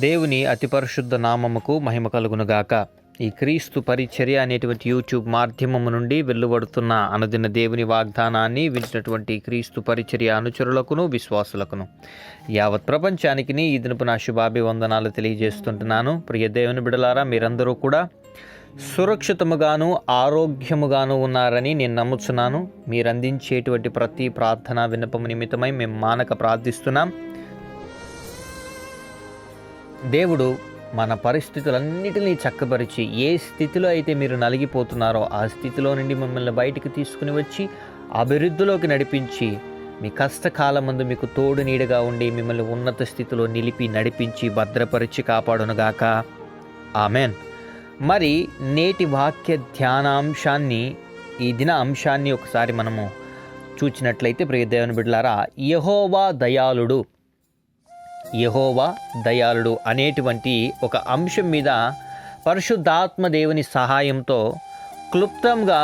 దేవుని అతి పరిశుద్ధ నామముకు మహిమ కలుగునుగాక. ఈ క్రీస్తు పరిచర్య అనేటువంటి యూట్యూబ్ మాధ్యమము నుండి వెలువడుతున్న అనుదిన దేవుని వాగ్దానాన్ని వింటున్నటువంటి క్రీస్తు పరిచర్య అనుచరులకును విశ్వాసులకును యావత్ ప్రపంచానికి ఈ దినపు నా శుభాభివందనాలు తెలియజేస్తుంటున్నాను. ప్రియ దేవుని బిడలారా, మీరందరూ కూడా సురక్షితముగాను ఆరోగ్యముగాను ఉన్నారని నేను నమ్ముచున్నాను. మీరు అందించేటువంటి ప్రతి ప్రార్థన విన్నపము నిమిత్తమై మేము మానక ప్రార్థిస్తున్నాం. దేవుడు మన పరిస్థితులన్నిటినీ చక్కబరిచి ఏ స్థితిలో అయితే మీరు నలిగిపోతున్నారో ఆ స్థితిలో నుండి మిమ్మల్ని బయటికి తీసుకుని వచ్చి అభివృద్ధిలోకి నడిపించి మీ కష్టకాలం ముందు మీకు తోడు నీడగా ఉండి మిమ్మల్ని ఉన్నత స్థితిలో నిలిపి నడిపించి భద్రపరిచి కాపాడునుగాక. ఆమెన్. మరి నేటి వాక్య ధ్యానాంశాన్ని, ఈ దిన అంశాన్ని ఒకసారి మనము చూచినట్లయితే, ప్రియ దేవుని బిడ్డలారా, యెహోవా దయాళుడు, యెహోవా దయాళుడు అనేటువంటి ఒక అంశం మీద పరిశుద్ధాత్మ దేవుని సహాయంతో క్లుప్తంగా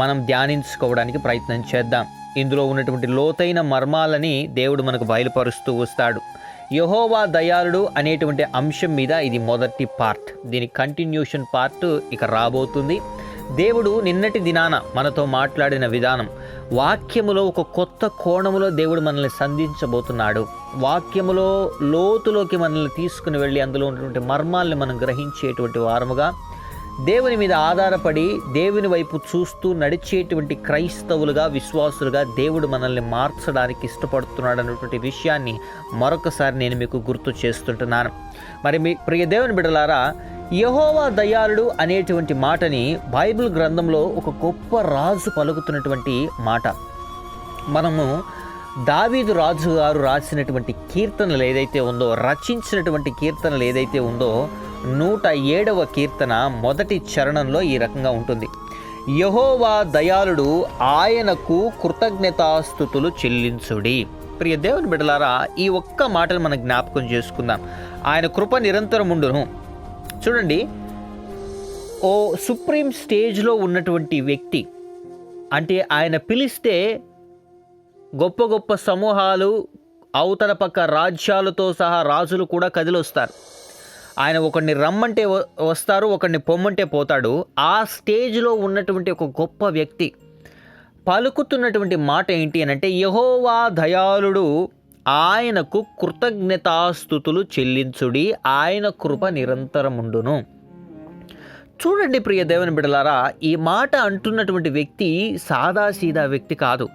మనం ధ్యానించుకోవడానికి ప్రయత్నం చేద్దాం. ఇందులో ఉన్నటువంటి లోతైన మర్మాలని దేవుడు మనకు బయలుపరుస్తూ వస్తాడు. యెహోవా దయాళుడు అనేటువంటి అంశం మీద ఇది మొదటి పార్ట్. దీని కంటిన్యూషన్ పార్ట్ ఇక రాబోతుంది. దేవుడు నిన్నటి దినాన మనతో మాట్లాడిన విధానం, వాక్యములో ఒక కొత్త కోణములో దేవుడు మనల్ని సంధించబోతున్నాడు. వాక్యములో లోతులోకి మనల్ని తీసుకుని వెళ్ళి అందులో ఉన్నటువంటి మర్మాల్ని మనం గ్రహించేటువంటి వారముగా, దేవుని మీద ఆధారపడి దేవుని వైపు చూస్తూ నడిచేటువంటి క్రైస్తవులుగా, విశ్వాసులుగా దేవుడు మనల్ని మార్చడానికి ఇష్టపడుతున్నాడు అన్నటువంటి విషయాన్ని మరొకసారి నేను మీకు గుర్తు చేస్తుంటున్నాను. మరి మీ ప్రియ దేవుని బిడ్డలారా, యెహోవా దయాళుడు అనేటువంటి మాటని బైబిల్ గ్రంథంలో ఒక గొప్ప రాజు పలుకుతున్నటువంటి మాట. మనము దావీదు రాజు గారు రాసినటువంటి కీర్తనలు ఏదైతే ఉందో, రచించినటువంటి కీర్తనలు ఏదైతే ఉందో, 107వ కీర్తన మొదటి చరణంలో ఈ రకంగా ఉంటుంది: యెహోవా దయాళుడు, ఆయనకు కృతజ్ఞతాస్తుతులు చెల్లించుడి. ప్రియ దేవుని బిడ్డలారా, ఈ ఒక్క మాటను మనం జ్ఞాపకం చేసుకుందాం. ఆయన కృప నిరంతరం ఉండును. చూడండి, ఓ సుప్రీం స్టేజ్లో ఉన్నటువంటి వ్యక్తి, అంటే ఆయన పిలిస్తే గొప్ప గొప్ప సమూహాలు, అవతల పక్క రాజ్యాలతో సహా రాజులు కూడా కదిలొస్తారు. ఆయన ఒకరిని రమ్మంటే వస్తారు, ఒకరిని పొమ్మంటే పోతాడు. ఆ స్టేజ్లో ఉన్నటువంటి ఒక గొప్ప వ్యక్తి పలుకుతున్నటువంటి మాట ఏంటి అని అంటే, యెహోవా దయాళుడు, ఆయనకు కృతజ్ఞతాస్తుతులు చెల్లించుడి, ఆయన కృప నిరంతరముండును. చూడండి ప్రియ దేవుని బిడ్డలారా, ఈ మాట అంటున్నటువంటి వ్యక్తి సాదాసీదా వ్యక్తి కాదు.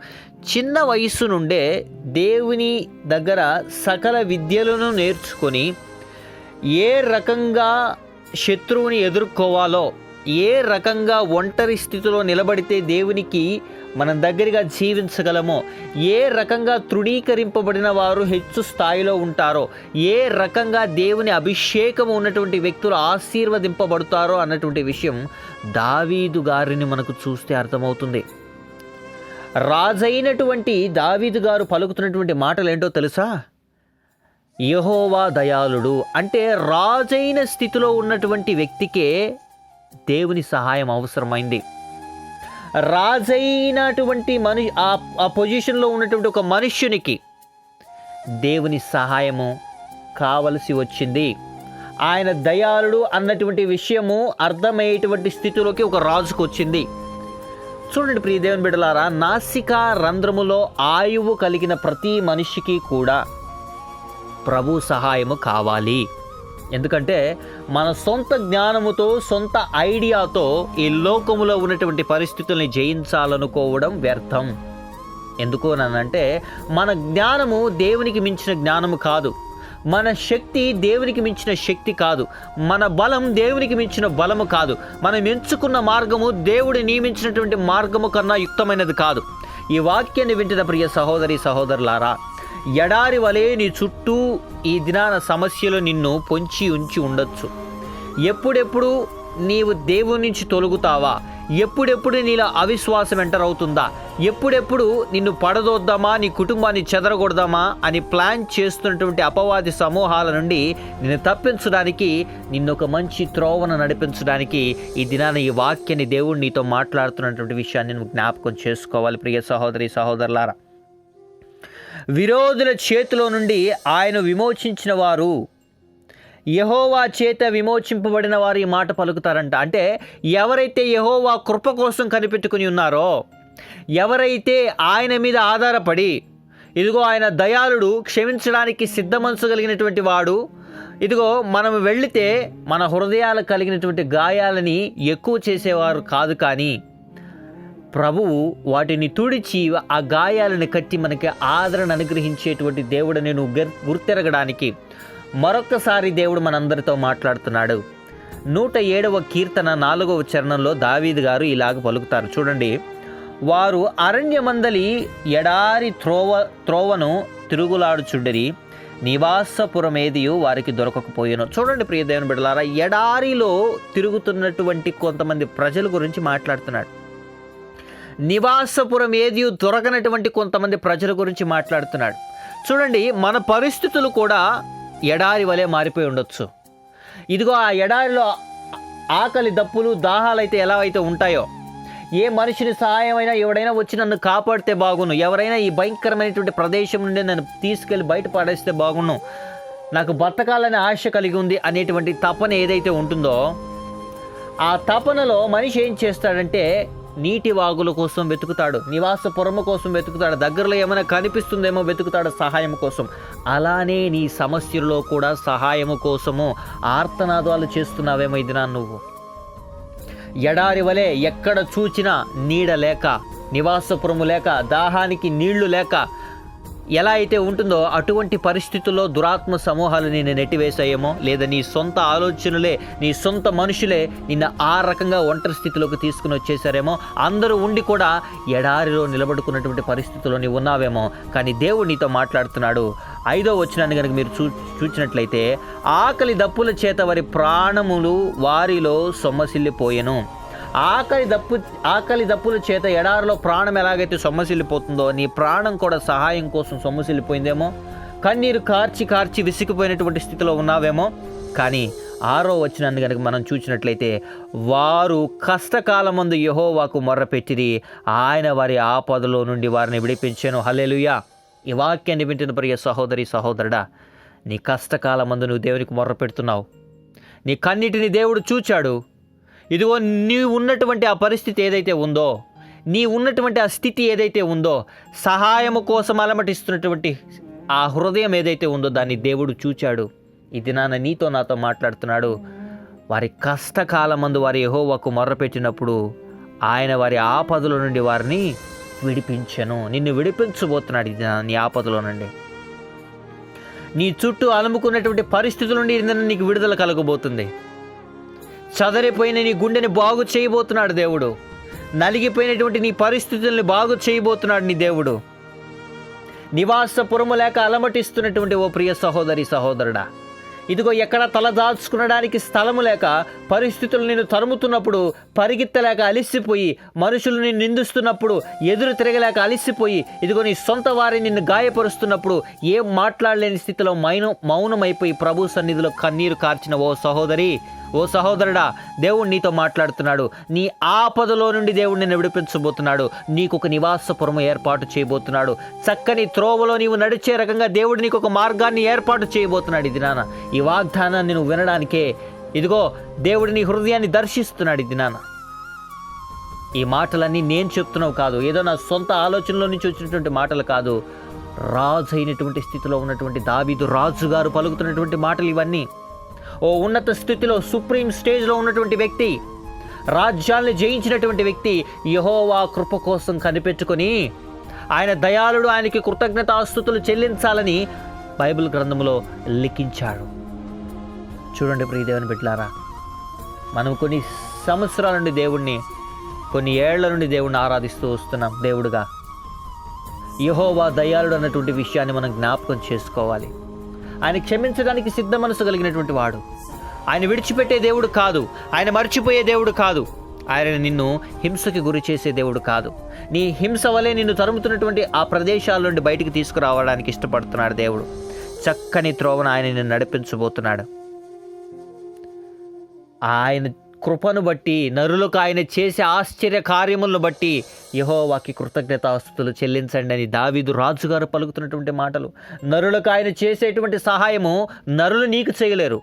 చిన్న వయస్సు నుండే దేవుని దగ్గర సకల విద్యలను నేర్చుకొని ఏ రకంగా శత్రువుని ఎదుర్కోవాలో, ఏ రకంగా ఒంటరి స్థితిలో నిలబడితే దేవునికి మనం దగ్గరగా జీవించగలమో, ఏ రకంగా తృణీకరింపబడిన వారు హెచ్చు స్థాయిలో ఉంటారో, ఏ రకంగా దేవుని అభిషేకం ఉన్నటువంటి వ్యక్తులు ఆశీర్వదింపబడతారో అన్నటువంటి విషయం దావీదు గారిని మనకు చూస్తే అర్థమవుతుంది. రాజైనటువంటి దావీదు గారు పలుకుతున్నటువంటి మాటలు ఏంటో తెలుసా? యెహోవా దయాళుడు అంటే రాజైన స్థితిలో ఉన్నటువంటి వ్యక్తికే దేవుని సహాయం అవసరమైంది. రాజైనటువంటి ఆ పొజిషన్లో ఉన్నటువంటి ఒక మనుష్యునికి దేవుని సహాయము కావలసి వచ్చింది. ఆయన దయాళుడు అన్నటువంటి విషయము అర్థమయ్యేటువంటి స్థితిలోకి ఒక రాజుకు వచ్చింది. చూడండి ప్రియ దేవుని బిడ్డలారా, నాసికా రంధ్రములో ఆయువు కలిగిన ప్రతి మనిషికి కూడా ప్రభు సహాయము కావాలి. ఎందుకంటే మన సొంత జ్ఞానముతో, సొంత ఐడియాతో ఈ లోకములో ఉన్నటువంటి పరిస్థితుల్ని జయించాలనుకోవడం వ్యర్థం. ఎందుకు అనంటే, మన జ్ఞానము దేవునికి మించిన జ్ఞానము కాదు, మన శక్తి దేవునికి మించిన శక్తి కాదు, మన బలం దేవునికి మించిన బలము కాదు, మనం ఎంచుకున్న మార్గము దేవుడు నియమించినటువంటి మార్గము కన్నా యుక్తమైనది కాదు. ఈ వాక్యాన్ని వింటున్న ప్రియ సహోదరి సహోదరులారా, ఎడారి వలె నీ చుట్టూ ఈ దినాన సమస్యలు నిన్ను పొంచి ఉంచి ఉండొచ్చు. ఎప్పుడెప్పుడు నీవు దేవుని నుంచి తొలగుతావా? ఎప్పుడెప్పుడు నీలో అవిశ్వాసం ఎంటర్ అవుతుందా? ఎప్పుడెప్పుడు నిన్ను పడదోద్దామా, నీ కుటుంబాన్ని చెదరగొడదామా అని ప్లాన్ చేస్తున్నటువంటి అపవాది సమూహాల నుండి నిన్ను తప్పించడానికి, నిన్ను ఒక మంచి త్రోవను నడిపించడానికి ఈ దినాన ఈ వాక్యాన్ని దేవుడు నీతో మాట్లాడుతున్నటువంటి విషయాన్ని నువ్వు జ్ఞాపకం చేసుకోవాలి. ప్రియ సహోదరి సహోదరులారా, విరోధుల చేతిలో నుండి ఆయన విమోచించిన వారు యెహోవా చేత విమోచింపబడిన వారు ఈ మాట పలుకుతారంట. అంటే ఎవరైతే యెహోవా కృప కోసం కనిపెట్టుకుని ఉన్నారో, ఎవరైతే ఆయన మీద ఆధారపడి, ఇదిగో ఆయన దయాళుడు, క్షమించడానికి సిద్ధ మనసు కలిగినటువంటి వాడు, ఇదిగో మనం వెళితే మన హృదయాలు కలిగినటువంటి గాయాలని ఎక్కువ చేసేవారు కాదు, కానీ ప్రభువు వాటిని తుడిచి ఆ గాయాలను కట్టి మనకి ఆదరణ అనుగ్రహించేటువంటి దేవుడని నువ్వు గుర్తెరగడానికి మరొక్కసారి దేవుడు మనందరితో మాట్లాడుతున్నాడు. 107వ కీర్తన 4వ చరణంలో దావీదు గారు ఇలాగ పలుకుతారు. చూడండి, వారు అరణ్యమందలి ఎడారి త్రోవను తిరుగులాడుచుండిరి, నివాసపురమేదియు వారికి దొరకకపోయేను. చూడండి ప్రియ దేవుని బిడ్డలారా, ఎడారిలో తిరుగుతున్నటువంటి కొంతమంది ప్రజల గురించి మాట్లాడుతున్నాడు. నివాసపురం ఏదియు దొరకనటువంటి కొంతమంది ప్రజల గురించి మాట్లాడుతున్నాడు. చూడండి, మన పరిస్థితులు కూడా ఎడారి వలె మారిపోయి ఉండొచ్చు. ఇదిగో ఆ ఎడారిలో ఆకలి, దప్పులు, దాహాలు అయితే ఎలా అయితే ఉంటాయో, ఏ మనిషిని సహాయమైనా ఎవడైనా వచ్చి నన్ను కాపాడితే బాగును, ఎవరైనా ఈ భయంకరమైనటువంటి ప్రదేశం నుండి నన్ను తీసుకెళ్ళి బయట పడేస్తే బాగును, నాకు బతకాలని ఆశ కలిగి ఉంది అనేటువంటి తపన ఏదైతే ఉంటుందో, ఆ తపనలో మనిషి ఏం చేస్తాడంటే నీటి వాగుల కోసం వెతుకుతాడు, నివాసపురము కోసం వెతుకుతాడు, దగ్గరలో ఏమైనా కనిపిస్తుందేమో వెతుకుతాడు సహాయం కోసం. అలానే నీ సమస్యల్లో కూడా సహాయము కోసము ఆర్తనాదాలు చేస్తున్నావేమో ఇది నువ్వు. ఎడారి వలె ఎక్కడ చూచినా నీడ లేక, నివాసపురము లేక, దాహానికి నీళ్లు లేక ఎలా అయితే ఉంటుందో అటువంటి పరిస్థితుల్లో దురాత్మ సమూహాలు నిన్ను నెట్టివేసాయేమో, లేదా నీ సొంత ఆలోచనలే, నీ సొంత మనుషులే నిన్ను ఆ రకంగా ఒంటరి స్థితిలోకి తీసుకుని వచ్చేసారేమో. అందరూ ఉండి కూడా ఎడారిలో నిలబడుకున్నటువంటి పరిస్థితుల్లో నీవు ఉన్నావేమో. కానీ దేవుడు నీతో మాట్లాడుతున్నాడు. 5వ వచనాన్ని కనుక మీరు చూచినట్లయితే, ఆకలి దప్పుల చేత వారి ప్రాణములు వారిలో సొమ్మసిల్లిపోయెను. ఆకలి దప్పుల చేత ఎడారిలో ప్రాణం ఎలాగైతే సొమ్మసిల్లిపోతుందో, నీ ప్రాణం కూడా సహాయం కోసం సొమ్మసిల్లిపోయిందేమో. కన్నీరు కార్చి విసిగిపోయినటువంటి స్థితిలో ఉన్నావేమో. కానీ 6వ వచనాన్ని కనుక మనం చూసినట్లయితే, వారు కష్టకాలమందు యెహోవాకు మొర్రపెట్టిరి, ఆయన వారి ఆపదలో నుండి వారిని విడిపించెను. హల్లెలూయా. ఈ వాక్యాన్ని వింటున్న ప్రియ సహోదరి, సహోదరుడా, నీ కష్టకాలమందు నువ్వు దేవునికి మొర్రపెడుతున్నావు. నీ కన్నిటిని దేవుడు చూచాడు. ఇదిగో నీవు ఉన్నటువంటి ఆ పరిస్థితి ఏదైతే ఉందో, నీ ఉన్నటువంటి ఆ స్థితి ఏదైతే ఉందో, సహాయము కోసం అలమటిస్తున్నటువంటి ఆ హృదయం ఏదైతే ఉందో, దాన్ని దేవుడు చూచాడు. ఇది నీతో నాతో మాట్లాడుతున్నాడు. వారి కష్టకాలమందు వారి యెహోవాకు మొర్రపెట్టినప్పుడు ఆయన వారి ఆపదల నుండి వారిని విడిపించెను. నిన్ను విడిపించబోతున్నాడు ఇది నీ ఆపదలో నుండి. నీ చుట్టూ అలుముకున్నటువంటి పరిస్థితుల నుండి నీకు విడుదల కలగబోతుంది. చదరిపోయిన నీ గుండెని బాగు చేయబోతున్నాడు దేవుడు. నలిగిపోయినటువంటి నీ పరిస్థితుల్ని బాగు చేయబోతున్నాడు నీ దేవుడు. నివాసపురము లేక అలమటిస్తున్నటువంటి ఓ ప్రియ సహోదరి, సహోదరుడా, ఇదిగో ఎక్కడ తలదాచుకునడానికి స్థలము లేక పరిస్థితులు నిన్ను తరుముతున్నప్పుడు, పరిగెత్తలేక అలిసిపోయి, మనుషులు నిన్ను నిందిస్తున్నప్పుడు ఎదురు తిరగలేక అలిసిపోయి, ఇదిగో నీ సొంత వారి నిన్ను గాయపరుస్తున్నప్పుడు ఏం మాట్లాడలేని స్థితిలో మౌనమైపోయి ప్రభు సన్నిధిలో కన్నీరు కార్చిన ఓ సహోదరి, ఓ సహోదరుడా, దేవుడు నీతో మాట్లాడుతున్నాడు. నీ ఆపదలో నుండి దేవుడు నిన్ను విడిపించబోతున్నాడు. నీకు ఒక నివాసపురము ఏర్పాటు చేయబోతున్నాడు. చక్కని త్రోవలో నీవు నడిచే రకంగా దేవుడు నీకు ఒక మార్గాన్ని ఏర్పాటు చేయబోతున్నాడు. ఇది ఈ వాగ్దానాన్ని నువ్వు వినడానికే ఇదిగో దేవుడు నీ హృదయాన్ని దర్శిస్తున్నాడు. ఇది ఈ మాటలన్నీ నేను చెప్తున్నావు కాదు, ఏదో నా సొంత ఆలోచనలో నుంచి వచ్చినటువంటి మాటలు కాదు. రాజు అయినటువంటి స్థితిలో ఉన్నటువంటి దావీదు రాజు గారు పలుకుతున్నటువంటి మాటలు ఇవన్నీ. ఓ ఉన్నత స్థితిలో సుప్రీం స్టేజ్లో ఉన్నటువంటి వ్యక్తి, రాజ్యాలను జయించినటువంటి వ్యక్తి యెహోవా కృప కోసం కనిపెట్టుకొని ఆయన దయాళుడు, ఆయనకి కృతజ్ఞతాస్తుతులు చెల్లించాలని బైబిల్ గ్రంథంలో లిఖించాడు. చూడండి ప్రియ దేవుని బిడ్డలారా, మనం కొన్ని సంవత్సరాల నుండి దేవుణ్ణి, కొన్ని ఏళ్ల నుండి దేవుణ్ణి ఆరాధిస్తూ వస్తున్నాం దేవుడుగా. యెహోవా దయాళుడు అన్నటువంటి విషయాన్ని మనం జ్ఞాపకం చేసుకోవాలి. ఆయన క్షమించడానికి సిద్ధ మనసు కలిగినటువంటి వాడు. ఆయన విడిచిపెట్టే దేవుడు కాదు, ఆయన మర్చిపోయే దేవుడు కాదు, ఆయన నిన్ను హింసకి గురి చేసే దేవుడు కాదు. నీ హింస వలె నిన్ను తరుముతున్నటువంటి ఆ ప్రదేశాల నుండి బయటికి తీసుకురావడానికి ఇష్టపడుతున్నాడు దేవుడు. చక్కని త్రోవను ఆయన నిన్ను నడిపించబోతున్నాడు. ఆయన కృపను బట్టి, నరులకు ఆయన చేసే ఆశ్చర్య కార్యములను బట్టి యెహోవాకి కృతజ్ఞతాస్తుతులు చెల్లించండి అని దావీదు రాజుగారు పలుకుతున్నటువంటి మాటలు. నరులకు ఆయన చేసేటువంటి సహాయము నరులు నీకు చేయలేరు.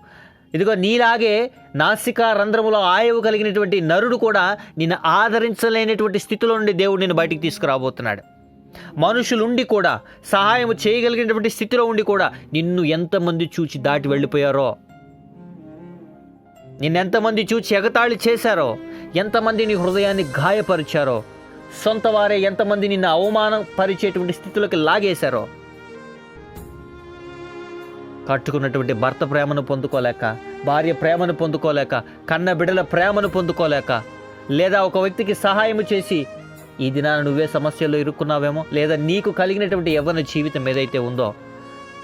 ఇదిగో నీలాగే నాసికా రంధ్రములో ఆయువు కలిగినటువంటి నరుడు కూడా నిన్ను ఆదరించలేనటువంటి స్థితిలో నుండి దేవుడు నిన్ను బయటికి తీసుకురాబోతున్నాడు. మనుషులుండి కూడా, సహాయం చేయగలిగినటువంటి స్థితిలో ఉండి కూడా నిన్ను ఎంతమంది చూచి దాటి వెళ్ళిపోయారో, నిన్నెంతమంది చూచి ఎగతాళి చేశారో, ఎంతమంది నీ హృదయాన్ని గాయపరిచారో, సొంత వారే ఎంతమంది నిన్ను అవమానం పరిచేటువంటి స్థితిలోకి లాగేశారో, కట్టుకున్నటువంటి భర్త ప్రేమను పొందుకోలేక, భార్య ప్రేమను పొందుకోలేక, కన్న బిడ్డల ప్రేమను పొందుకోలేక, లేదా ఒక వ్యక్తికి సహాయం చేసి ఈ దినాన నువ్వే సమస్యల్లో ఇరుక్కున్నావేమో, లేదా నీకు కలిగినటువంటి యవ్వన జీవితం ఏదైతే ఉందో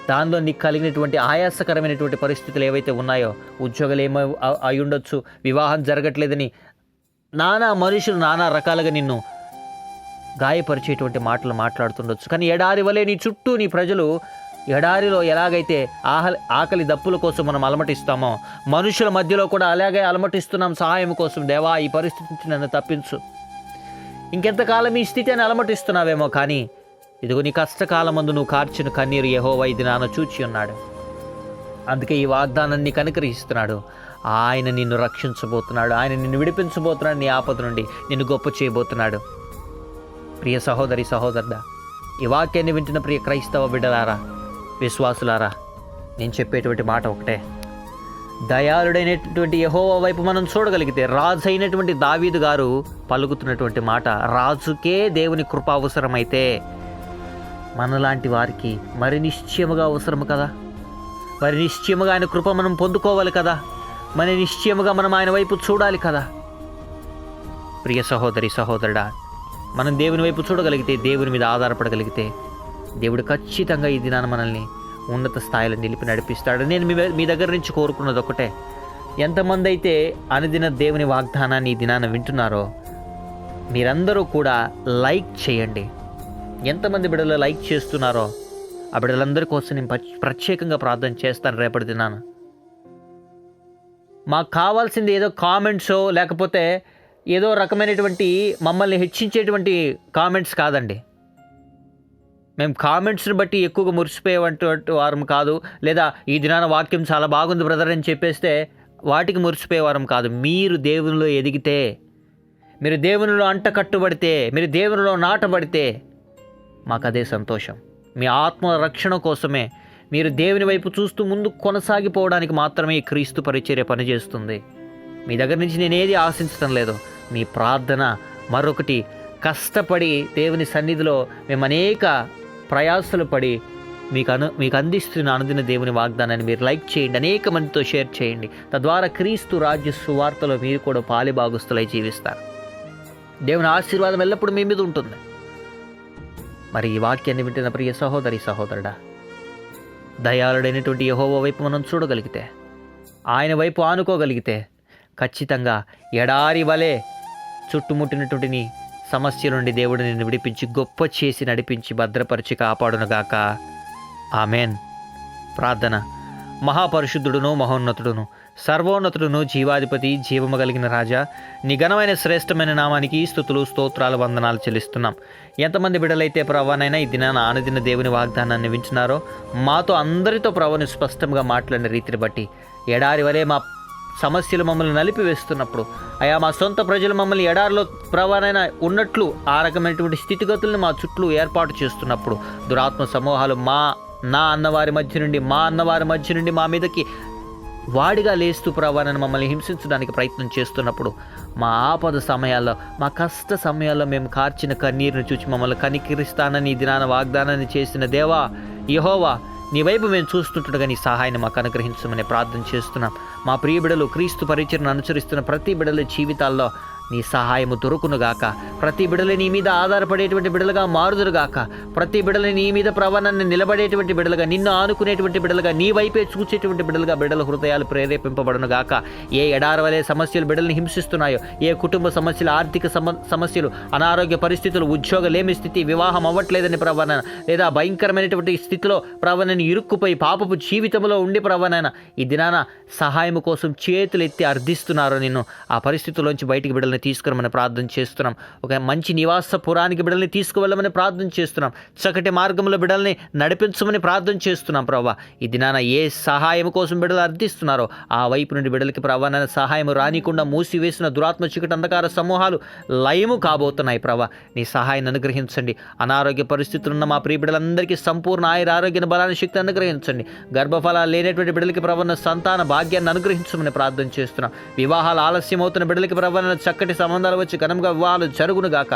దానిలో నీకు కలిగినటువంటి ఆయాసకరమైనటువంటి పరిస్థితులు ఏవైతే ఉన్నాయో, ఉద్యోగాలు ఏమో అయి ఉండొచ్చు, వివాహం జరగట్లేదని నానా మనుషులు నానా రకాలుగా నిన్ను గాయపరిచేటువంటి మాటలు మాట్లాడుతుండొచ్చు. కానీ ఎడారి వలె నీ చుట్టూ నీ ప్రజలు ఎడారిలో ఎలాగైతే ఆకలి దప్పుల కోసం మనం అలమటిస్తామో, మనుషుల మధ్యలో కూడా అలాగే అలమటిస్తున్నాం సహాయం కోసం. దేవా, ఈ పరిస్థితి నుంచి నన్ను తప్పించు. ఇంకెంతకాలం ఈ స్థితి అని అలమటిస్తున్నావేమో, కానీ ఇదిగో నీ కష్టకాలమందు నువ్వు కార్చిన కన్నీరు యెహోవా ఈ దినాన చూచి ఉన్నాడు. అందుకే ఈ వాగ్దానాన్ని కనుకరిస్తున్నాడు. ఆయన నిన్ను రక్షించబోతున్నాడు, ఆయన నిన్ను విడిపించబోతున్నాడు, నీ ఆపద నుండి నిన్ను గొప్ప చేయబోతున్నాడు. ప్రియ సహోదరి సహోదరుడా, ఈ వాక్యాన్ని వింటున్న ప్రియ క్రైస్తవ బిడ్డలారా, విశ్వాసులారా, నేను చెప్పేటువంటి మాట ఒకటే. దయాళుడైనటువంటి యెహోవా వైపు మనం చూడగలిగితే, రాజు అయినటువంటి దావీదు గారు పలుకుతున్నటువంటి మాట, రాజుకే దేవుని కృప అవసరమైతే మనలాంటి వారికి మరి నిశ్చయముగా అవసరం కదా. మరి నిశ్చయముగా ఆయన కృప మనం పొందుకోవాలి కదా. మరి నిశ్చయముగా మనం ఆయన వైపు చూడాలి కదా. ప్రియ సహోదరి సహోదరుడా, మనం దేవుని వైపు చూడగలిగితే, దేవుని మీద ఆధారపడగలిగితే, దేవుడు ఖచ్చితంగా ఈ దినాన మనల్ని ఉన్నత స్థాయిలో నిలిపి నడిపిస్తాడు. నేను మీ దగ్గర నుంచి కోరుకున్నది ఒకటే, ఎంతమంది అయితే అనుదిన దేవుని వాగ్దానాన్ని ఈ దినాన వింటున్నారో మీరందరూ కూడా లైక్ చేయండి. ఎంతమంది బిడ్డలు లైక్ చేస్తున్నారో ఆ బిడ్డలందరి కోసం నేను ప్రత్యేకంగా ప్రార్థన చేస్తాను రేపటి దినాన. మాకు కావాల్సింది ఏదో కామెంట్సో లేకపోతే ఏదో రకమైనటువంటి మమ్మల్ని హెచ్చించేటువంటి కామెంట్స్ కాదండి. మేము కామెంట్స్ని బట్టి ఎక్కువగా మురిసిపోయేటువంటి వారం కాదు, లేదా ఈ దినాన వాక్యం చాలా బాగుంది బ్రదర్ అని చెప్పేస్తే వాటికి మురిసిపోయేవారం కాదు. మీరు దేవునిలో ఎదిగితే, మీరు దేవునిలో అంట కట్టుబడితే, మీరు దేవునిలో నాటబడితే మాకు అదే సంతోషం. మీ ఆత్మ రక్షణ కోసమే, మీరు దేవుని వైపు చూస్తూ ముందు కొనసాగిపోవడానికి మాత్రమే ఈ క్రీస్తు పరిచర్య పనిచేస్తుంది. మీ దగ్గర నుంచి నేనేది ఆశించడం లేదు. మీ ప్రార్థన, మరొకటి కష్టపడి దేవుని సన్నిధిలో మేము అనేక ప్రయాసలు పడి మీకు అందిస్తున్న అనుదిన దేవుని వాగ్దానాన్ని మీరు లైక్ చేయండి, అనేక మందితో షేర్ చేయండి. తద్వారా క్రీస్తు రాజ్య సువార్తలో మీరు కూడా పాలిభాగస్తులై జీవిస్తారు. దేవుని ఆశీర్వాదం ఎల్లప్పుడూ మీ మీద ఉంటుంది. మరి ఈ వాక్యాన్ని వింటున్న ప్రియ సహోదరి సహోదరుడా, దయాళుడైనటువంటి యెహోవా వైపు మనం చూడగలిగితే, ఆయన వైపు ఆనుకోగలిగితే, ఖచ్చితంగా ఎడారి వలె చుట్టుముట్టినటువంటి నీ సమస్య నుండి దేవుడు నిన్ను విడిపించి గొప్ప చేసి నడిపించి భద్రపరిచి కాపాడునుగాక. ఆమెన్. ప్రార్థన. మహాపరిశుద్ధుడును మహోన్నతుడును సర్వోన్నతుడును జీవాధిపతి జీవము కలిగిన రాజా, నీ ఘనమైన శ్రేష్టమైన నామానికి స్తుతులు స్తోత్రాలు వందనాలు చెల్లిస్తున్నాం. ఎంతమంది బిడ్డలైతే ప్రవ్వానైనా ఈ దినాన ఆనుదిన దేవుని వాగ్దానాన్ని వింటున్నారో మాతో అందరితో ప్రవ్వను స్పష్టంగా మాట్లాడిన రీతిని బట్టి, ఎడారి వలె మా సమస్యలు మమ్మల్ని నలిపివేస్తున్నప్పుడు, అయా మా సొంత ప్రజలు మమ్మల్ని ఎడారిలో ప్రవానైనా ఉన్నట్లు ఆ రకమైనటువంటి స్థితిగతులను మా చుట్టూ ఏర్పాటు చేస్తున్నప్పుడు, దురాత్మ సమూహాలు నా అన్నవారి మధ్య నుండి మా అన్నవారి మధ్య నుండి మా మీదకి వాడిగా లేస్తూ ప్రవాణను మమ్మల్ని హింసించడానికి ప్రయత్నం చేస్తున్నప్పుడు, మా ఆపద సమయాల్లో, మా కష్ట సమయాల్లో మేము కార్చిన కన్నీరును చూసి మమ్మల్ని కనికరిస్తానని ఈ దినాన వాగ్దానాన్ని చేసిన దేవా యెహోవా, నీ వైపు మేము చూస్తుండగా నీ సహాయాన్ని మాకు అనుగ్రహించమని ప్రార్థన చేస్తున్నాం. మా ప్రియ బిడ్డలు క్రీస్తు పరిచర్ను అనుసరిస్తున్న ప్రతి బిడ్డల జీవితాల్లో నీ సహాయము దొరుకునుగాక. ప్రతి బిడ్డలు నీ మీద ఆధారపడేటువంటి బిడ్డలుగా మారుదురుగాక. ప్రతి బిడ్డలు నీ మీద ప్రవణాన్ని నిలబడేటువంటి బిడ్డలుగా, నిన్ను ఆనుకునేటువంటి బిడ్డలుగా, నీ వైపే చూచేటువంటి బిడ్డలుగా బిడ్డల హృదయాలు ప్రేరేపింపబడునుగాక. ఏ ఎడారవలే సమస్యలు బిడ్డల్ని హింసిస్తున్నాయో, ఏ కుటుంబ సమస్యలు, ఆర్థిక సమస్యలు, అనారోగ్య పరిస్థితులు, ఉద్యోగలేమి స్థితి, వివాహం అవ్వట్లేదని ప్రవణ, లేదా భయంకరమైనటువంటి స్థితిలో ప్రవణని ఇరుక్కుపోయి పాపపు జీవితంలో ఉండి ప్రవణన ఈ దినాన సహాయం కోసం చేతులెత్తి అర్థిస్తున్నారో నిన్ను, ఆ పరిస్థితుల్లోంచి బయటికి బిడ్డలను బిడ్డల్ని తీసుకురమని ప్రార్థన చేస్తున్నాం. ఒక మంచి నివాసపురానికి బిడ్డల్ని తీసుకువెళ్ళమని ప్రార్థన చేస్తున్నాం. చక్కటి మార్గంలో బిడ్డల్ని నడిపించమని ప్రార్థన చేస్తున్నాం ప్రభా. ఈ దినాన ఏ సహాయం కోసం బిడ్డలు అర్థిస్తున్నారో ఆ వైపు నుండి బిడ్డలకి ప్రభా నాయన సహాయం రానికుండా మూసివేసిన దురాత్మ చీకటి అంధకార సమూహాలు లయము కాబోతున్నాయి ప్రభా. నీ సహాయాన్ని అనుగ్రహించండి. అనారోగ్య పరిస్థితులు ఉన్న మా ప్రియ బిడ్డలందరికీ సంపూర్ణ ఆయుర ఆరోగ్య బలాన్ని శక్తి అనుగ్రహించండి. గర్భఫలాలు లేనటువంటి బిడ్డలకి ప్రభావ సంతాన భాగ్యాన్ని అనుగ్రహించమని ప్రార్థన చేస్తున్నాం. వివాహాలు ఆలస్యం అవుతున్న బిడ్డలకి ప్రభావ చక్కటి సంబంధాలు వచ్చి ఘనంగా వివాహాలు జరుగును గాక.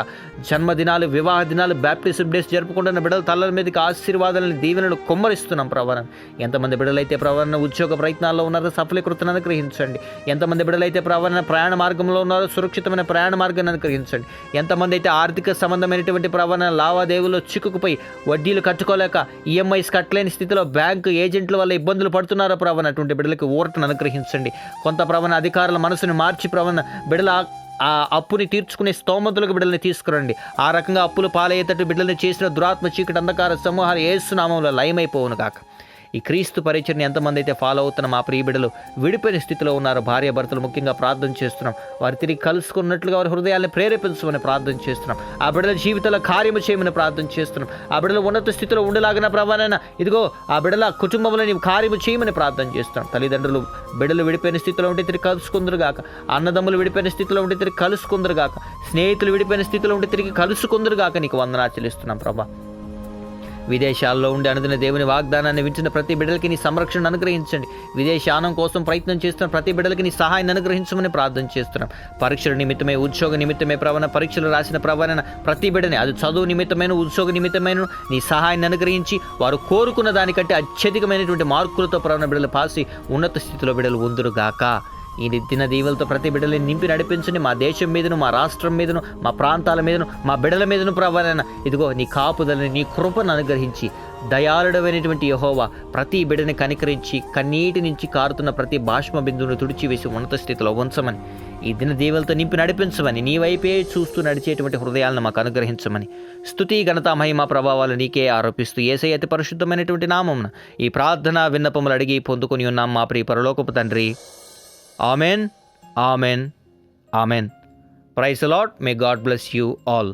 జన్మదినాలు, వివాహ దినాలు, బ్యాప్టిజం డేస్ జరుపుకుంటున్న బిడ్డల తల్లల మీదకి ఆశీర్వాదాలను, దీవెనలు కుమ్మరిస్తున్నాం ప్రభావ. ఎంతమంది బిడ్డలైతే ప్రభావ ఉద్యోగ ప్రయత్నాల్లో ఉన్నారో సఫలీకృతను అనుగ్రహించండి. ఎంతమంది బిడ్డలైతే ప్రభావ ప్రయాణ మార్గంలో ఉన్నారో సురక్షితమైన ప్రయాణ మార్గాన్ని అనుగ్రహించండి. ఎంతమంది అయితే ఆర్థిక సంబంధమైనటువంటి ప్రభావ లావాదేవీలో చిక్కుకుపోయి వడ్డీలు కట్టుకోలేక ఈఎంఐస్ కట్టలేని స్థితిలో బ్యాంకు ఏజెంట్ల వల్ల ఇబ్బందులు పడుతున్నారో ప్రభావ అటువంటి బిడ్డలకి ఊరటను అనుగ్రహించండి. కొంత ప్రభావ అధికారుల మనసుని మార్చి ప్రభావ బిడ్డల ఆ అప్పుని తీర్చుకునే స్తోమతులకు బిడ్డల్ని తీసుకురండి. ఆ రకంగా అప్పులు పాలయ్యేటట్టు బిడ్డల్ని చేసిన దురాత్మ చీకటి అంధకార సమూహాలు యేసు నామములో లయమైపోవును గాక. ఈ క్రీస్తు పరిచర్ని ఎంతమంది అయితే ఫాలో అవుతున్న మా ప్రియ బిడ్డలు విడిపోయిన స్థితిలో ఉన్నారు, భార్య భర్తలు ముఖ్యంగా ప్రార్థన చేస్తున్నాం. వారు తిరిగి కలుసుకున్నట్లుగా వారి హృదయాన్ని ప్రేరేపించమని ప్రార్థన చేస్తున్నాం. ఆ బిడ్డల జీవితంలో కార్యము చేయమని ప్రార్థన చేస్తున్నాం. ఆ బిడ్డలు ఉన్నత స్థితిలో ఉండేలాగిన ప్రభావైనా ఇదిగో ఆ బిడ్డల కుటుంబంలో నీవు కార్యము చేయమని ప్రార్థన చేస్తున్నాం. తల్లిదండ్రులు బిడ్డలు విడిపోయిన స్థితిలో ఉంటే తిరిగి కలుసుకుందరుగాక. అన్నదమ్ములు విడిపోయిన స్థితిలో ఉంటే తిరిగి కలుసుకుందరుగాక. స్నేహితులు విడిపోయిన స్థితిలో ఉంటే తిరిగి కలుసుకుందరుగాక. నీకు వందనాలు చెల్లిస్తున్నాం ప్రభా. విదేశాల్లో ఉండి అనుదిన దేవుని వాగ్దానాన్ని వింటున్న ప్రతి బిడ్డలకి నీ సంరక్షణ అనుగ్రహించండి. విదేశానం కోసం ప్రయత్నం చేస్తున్న ప్రతి బిడ్డలకి నీ సహాయాన్ని అనుగ్రహించమని ప్రార్థన చేస్తున్నాం. పరీక్షల నిమిత్తమే, ఉద్యోగ నిమిత్తమే ప్రవణ పరీక్షలు రాసిన ప్రవణ ప్రతి బిడ్డని అది చదువు నిమిత్తమైన, ఉద్యోగ నిమిత్తమైన నీ సహాయాన్ని అనుగ్రహించి వారు కోరుకున్న దానికంటే అత్యధికమైనటువంటి మార్కులతో ప్రవణ బిడ్డలు పాసి ఉన్నత స్థితిలో బిడ్డలు ఉందురుగాక. ఈ దిన దీవులతో ప్రతి బిడ్డల్ని నింపి నడిపించండి. మా దేశం మీదను, మా రాష్ట్రం మీదను, మా ప్రాంతాల మీదను, మా బిడ్డల మీదను ప్రభావైనా ఇదిగో నీ కాపుదలని, నీ కృపను అనుగ్రహించి దయాళుడమైనటువంటి యెహోవా ప్రతి బిడ్డని కనికరించి కన్నీటి నుంచి కారుతున్న ప్రతి బాష్మ బిందువును తుడిచివేసి ఉన్నత స్థితిలో ఉంచమని, ఈ దిన దీవులతో నింపి నడిపించమని, నీ వైపే చూస్తూ నడిచేటువంటి హృదయాలను మాకు అనుగ్రహించమని, స్తుతి ఘనత మహిమ ప్రభావాలు నీకే ఆరోపిస్తూ యేసయ్య అతి పరిశుద్ధమైనటువంటి నామమున ఈ ప్రార్థన విన్నపములు అడిగి పొందుకొని ఉన్నాం మా ప్రియ పరలోకపు తండ్రి. Amen, amen, amen. Praise the Lord. May God bless you all.